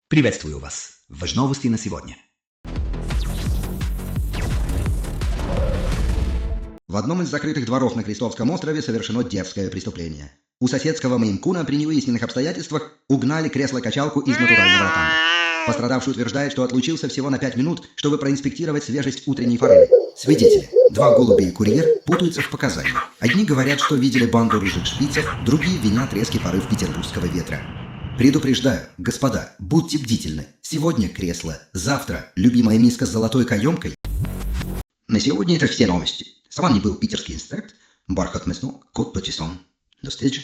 Приветствую вас. В новости на сегодня. В одном из закрытых дворов на Крестовском острове совершено дерзкое преступление. У соседского мейн-куна при невыясненных обстоятельствах угнали кресло-качалку из натурального ротанда. Пострадавший утверждает, что отлучился всего на 5 минут, чтобы проинспектировать свежесть утренней форели. Свидетели. 2 голубя и курьер путаются в показаниях. Одни говорят, что видели банду рыжих шпицев, другие винят резкий порыв петербургского ветра. Предупреждаю, господа, будьте бдительны. Сегодня кресло, завтра любимая миска с золотой каемкой. На сегодня это все новости. С вами был питерский инстрект, Бархат Мяснок, Кот Патиссон. До встречи.